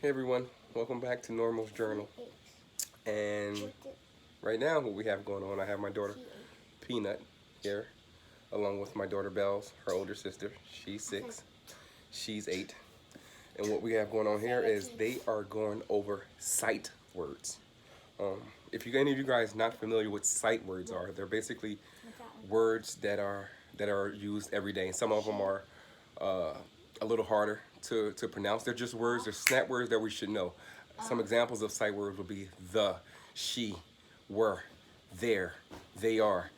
Hey everyone, welcome back to Normal's Journal. And right now, what we have going on, I have my daughter Peanut here, along with my daughter Bells, her older sister. She's 6, she's 8. And what we have going on here is they are going over sight words. Um, if you any of you guys not familiar with sight words are, they're basically words that are used every day. And some of them are uh, a little harder to pronounce. They're just words. They're snap words that we should know. Some examples of sight words would be the, she, were, there, they are.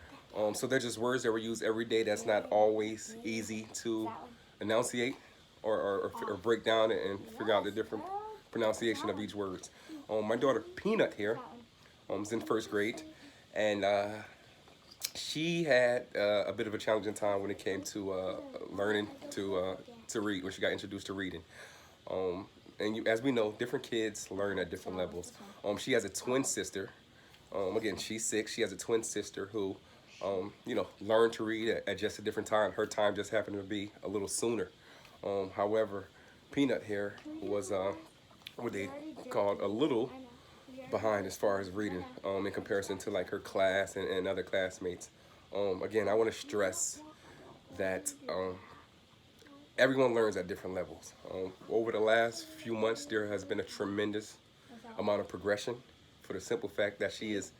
So they're just words that we use every day. That's not always easy to enunciate or break down and figure out the different pronunciation of each words. My daughter Peanut here is in first grade, and she had a bit of a challenging time when it came to learning to read when she got introduced to reading. Um, as we know, different kids learn at different levels. She has a twin sister. Again, she's 6. She has a twin sister who, learned to read at just a different time. Her time just happened to be a little sooner. However, Peanut here was what they called a little behind as far as reading in comparison to like her class and other classmates. Again, I want to stress that everyone learns at different levels. Over the last few months, there has been a tremendous amount of progression for the simple fact that she is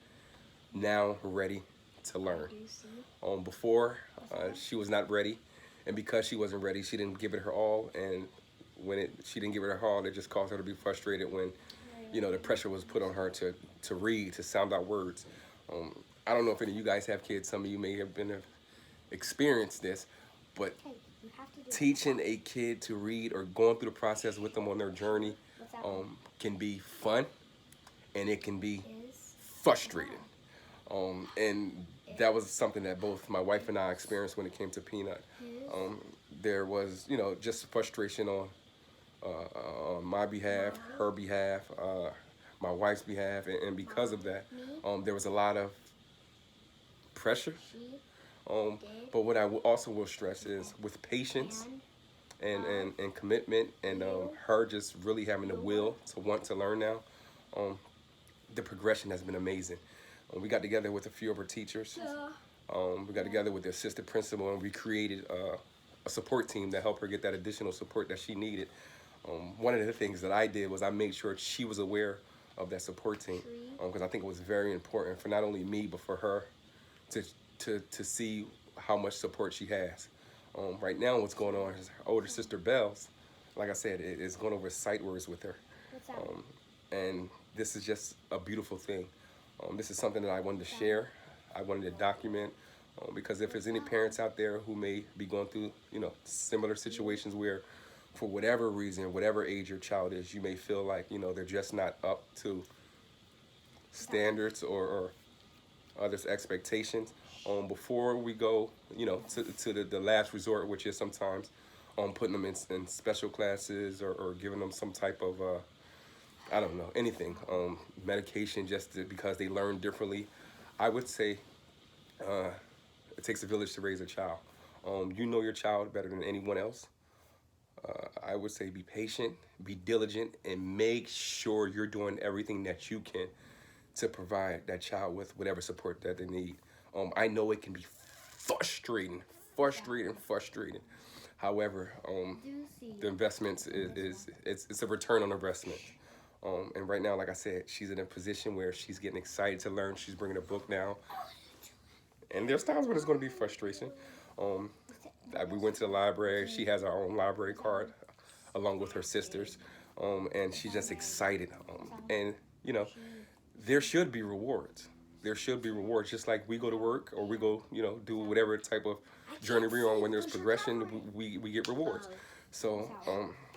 now ready to learn. Before, she was not ready, and because she wasn't ready, she didn't give it her all, and she didn't give it her all, it just caused her to be frustrated when the pressure was put on her to read, to sound out words. I don't know if any of you guys have kids. Some of you may have experienced this, but teaching a kid to read or going through the process with them on their journey can be fun and it can be frustrating. And that was something that both my wife and I experienced when it came to Peanut. There was, just frustration on my behalf, her behalf, my wife's behalf, and because of that, there was a lot of pressure. But what I also will stress is with patience and commitment and her just really having the will to want to learn now, the progression has been amazing. We got together with a few of her teachers. We got together with the assistant principal and we created a support team to help her get that additional support that she needed. One of the things that I did was I made sure she was aware of that support team because I think it was very important for not only me but for her to to see how much support she has. Right now, what's going on is her older sister Bells, like I said, is going over sight words with her, and this is just a beautiful thing. This is something that I wanted to share. I wanted to document because if there's any parents out there who may be going through, similar situations where, for whatever reason, whatever age your child is, you may feel like they're just not up to standards or others' expectations. Before we go, to the last resort, which is sometimes putting them in special classes or giving them some type of I don't know, anything, medication because they learn differently. I would say it takes a village to raise a child. You know your child better than anyone else. I would say be patient, be diligent, and make sure you're doing everything that you can to provide that child with whatever support that they need. I know it can be frustrating. However, the investments it's a return on investment. And right now, like I said, she's in a position where she's getting excited to learn. She's bringing a book now, and there's times when it's going to be frustration. Um, we went to the library. She has her own library card along with her sisters, and she's just excited. And you know, there should be rewards. There should be rewards, just like we go to work or we go, do whatever type of journey we're on. When there's progression, we get rewards. So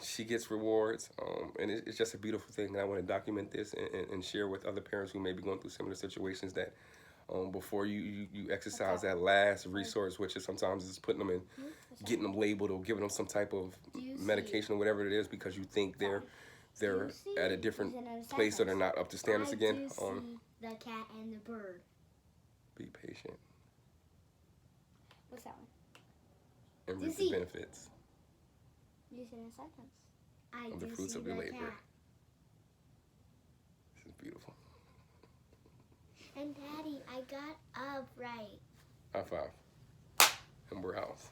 she gets rewards, and it's just a beautiful thing. And I want to document this and share with other parents who may be going through similar situations that before you exercise that last resource, which is sometimes is putting them in, getting them labeled or giving them some type of medication or whatever it is because you think they're at a different place or they're not up to standards again. The cat and the bird. Be patient. What's that one? And reap the benefits You said a sentence. of the fruits of your labor. Beautiful. And Daddy, I got up right. High five. And we're house.